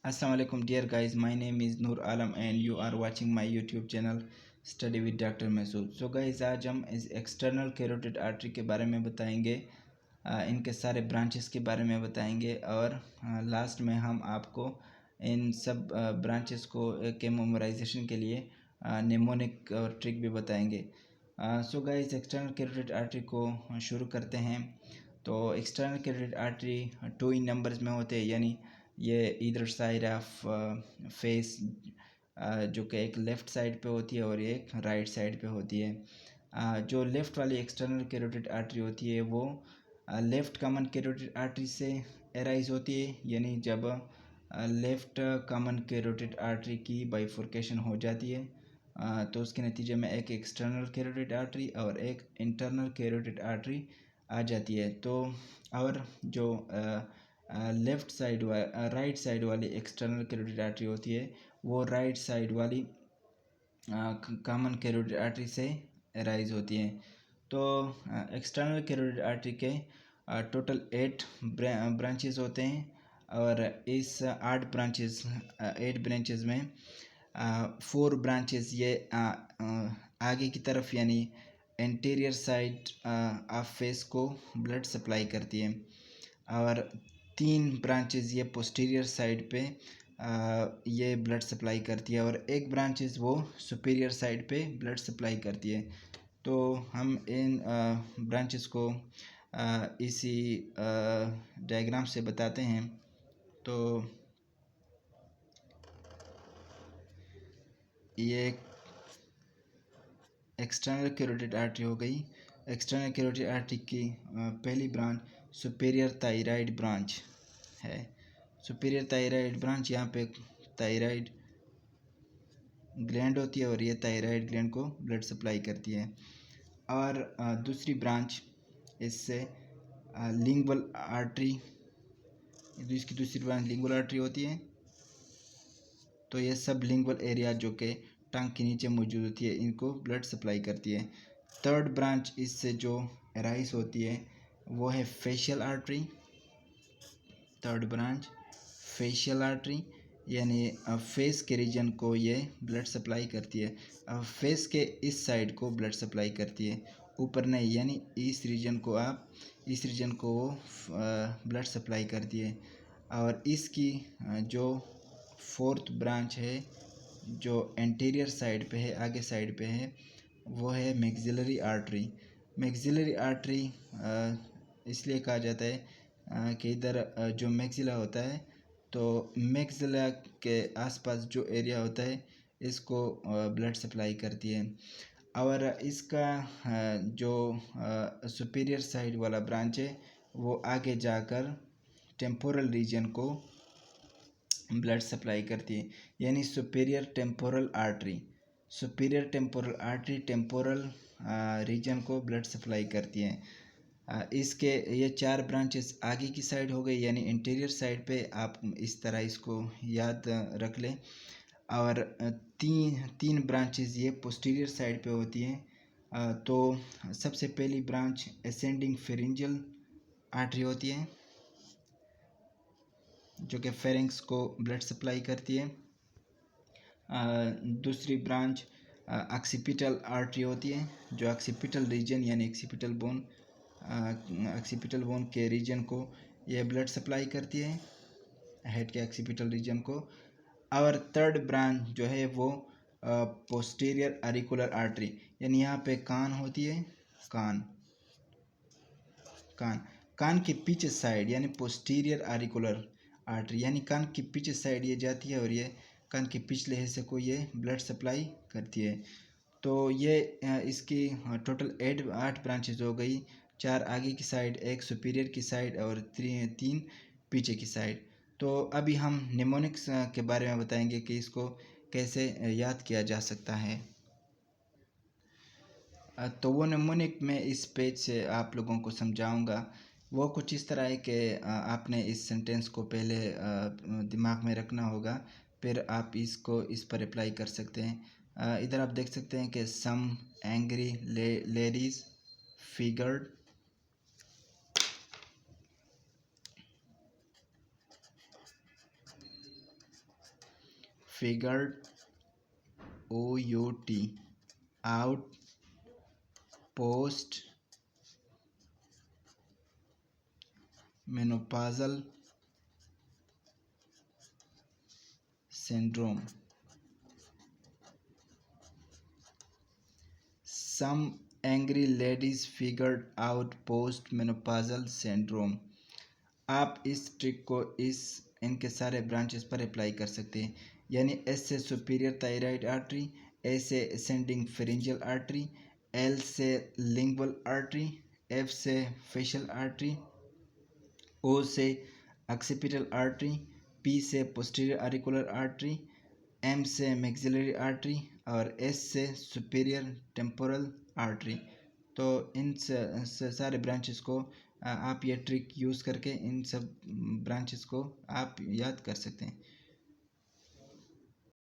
Assalamualaikum dear guys, my name is Noor Alam and you are watching my YouTube channel Study with Dr. Masood। So guys, आज हम इस external carotid artery के बारे में बताएंगे, इनके सारे ब्रांचेस के बारे में बताएंगे और लास्ट में हम आपको इन सब ब्रांचेस को के मेमोराइजेशन के लिए नेमोनिक और ट्रिक भी बताएंगे। So guys, external carotid artery को शुरू करते हैं। तो एक्सटर्नल कैरोटिड आर्टरी 2 इन नंबर्स में होते हैं, यानी ये इधर साइड ऑफ फेस जो कि एक लेफ़्ट साइड पे होती है और एक राइट साइड पे होती है। जो लेफ़्ट वाली एक्सटर्नल कैरोटिड आर्टरी होती है वो लेफ़्ट कॉमन कैरोटिड आर्टरी से एराइज होती है, यानी जब लेफ़्ट कॉमन कैरोटिड आर्टरी की बाइफurcation हो जाती है तो उसके नतीजे में एक एक्सटर्नल कैरोटिड आर्टरी और एक इंटरनल कैरोटिड आर्टरी आ जाती है। तो और जो लेफ़्ट साइड राइट साइड वाली एक्सटर्नल कैरोटिड आर्टरी होती है वो राइट साइड वाली कॉमन कैरोटिड आर्टरी से राइज होती है। तो एक्सटर्नल कैरोटिड आर्टरी के टोटल 8 ब्रांचेस होते हैं और इस 8 ब्रांचेस में 4 ब्रांचेस ये आगे की तरफ यानी एंटीरियर साइड ऑफ फेस को ब्लड सप्लाई करती है और 3 ब्रांचेस ये पोस्टीरियर साइड पे ये ब्लड सप्लाई करती है और एक ब्रांचेस वो सुपीरियर साइड पे ब्लड सप्लाई करती है। तो हम इन ब्रांचेस को इसी डायग्राम से बताते हैं। तो ये एक्सटर्नल कैरोटिड आर्टरी हो गई। एक्सटर्नल कैरोटिड आर्टरी की पहली ब्रांच सुपीरियर थायराइड ब्रांच है। सुपीरियर थायराइड ब्रांच, यहाँ पे थायराइड ग्लैंड होती है और ये थायराइड ग्लैंड को ब्लड सप्लाई करती है। और दूसरी ब्रांच इससे लिंगुअल आर्टरी, इसकी दूसरी ब्रांच लिंगुअल आर्टरी होती है। तो ये सब लिंगुअल एरिया जो कि टंग के नीचे मौजूद होती है इनको ब्लड सप्लाई करती है। थर्ड ब्रांच इससे जो अराइज होती है वो है facial artery. Third branch facial artery, यानी फेस के रीजन को ये ब्लड सप्लाई करती है। फेस के इस साइड को ब्लड सप्लाई करती है, ऊपर नहीं, यानी इस रीजन को ब्लड सप्लाई करती है। और इसकी जो फोर्थ ब्रांच है जो एंटीरियर साइड पे है, आगे साइड पे है, वो है मैक्सिलरी आर्टरी। मैक्सिलरी आर्टरी इसलिए कहा जाता है कि इधर जो मैक्सिला होता है तो मैक्सिला के आसपास जो एरिया होता है इसको ब्लड सप्लाई करती है। और इसका जो सुपीरियर साइड वाला ब्रांच है वो आगे जाकर टेम्पोरल रीजन को ब्लड सप्लाई करती है, यानी superior temporal artery temporal region को ब्लड सप्लाई करती है। इसके ये 4 ब्रांचेस आगे की साइड हो गई, यानी इंटीरियर साइड पे आप इस तरह इसको याद रख लें। और तीन ब्रांचेस ये पोस्टीरियर साइड पे होती हैं। तो सबसे पहली ब्रांच असेंडिंग फेरिंजियल आर्टरी होती है जो कि फेरिंग्स को ब्लड सप्लाई करती है। दूसरी ब्रांच ऑक्सीपिटल आर्टरी होती है जो ऑक्सीपिटल रीजन यानी ऑक्सीपिटल बोन के रीजन को ये ब्लड सप्लाई करती है, हेड के ऑक्सीपिटल रीजन को। और थर्ड ब्रांच जो है वो पोस्टीरियर ऑरिकुलर आर्टरी, यानी यहाँ पे कान होती है, कान के पीछे साइड यानी पोस्टीरियर ऑरिकुलर आर्टरी, यानी कान के पीछे साइड ये जाती है और ये कान के पिछले हिस्से को ये ब्लड सप्लाई करती है। तो ये इसकी टोटल 8 ब्रांचेज हो गई, 4 आगे की साइड, एक सुपीरियर की साइड और 3 पीछे की साइड। तो अभी हम निमोनिक्स के बारे में बताएंगे कि इसको कैसे याद किया जा सकता है। तो वो निमोनिक मैं इस पेज से आप लोगों को समझाऊंगा। वो कुछ इस तरह है कि आपने इस सेंटेंस को पहले दिमाग में रखना होगा, फिर आप इसको इस पर अप्लाई कर सकते हैं। इधर आप देख सकते हैं कि some angry ladies figured figured OUT out post menopausal syndrome. Some angry ladies figured out post-menopausal syndrome. आप इस ट्रिक को इनके सारे ब्रांचेस पर अप्लाई कर सकते हैं, यानी एस से सुपीरियर थायराइड आर्टरी, ए से असेंडिंग फेरेंजियल आर्टरी, एल से लिंगुअल आर्टरी, एफ से फेशियल आर्टरी, ओ से ऑक्सीपिटल आर्टरी, पी से पोस्टीरियर ऑरिकुलर आर्टरी, एम से मैक्सिलरी आर्टरी और एस से सुपीरियर टेम्पोरल आर्टरी। तो इन सारे ब्रांचेस को आप ये ट्रिक यूज़ करके इन सब ब्रांचेस को आप याद कर सकते हैं।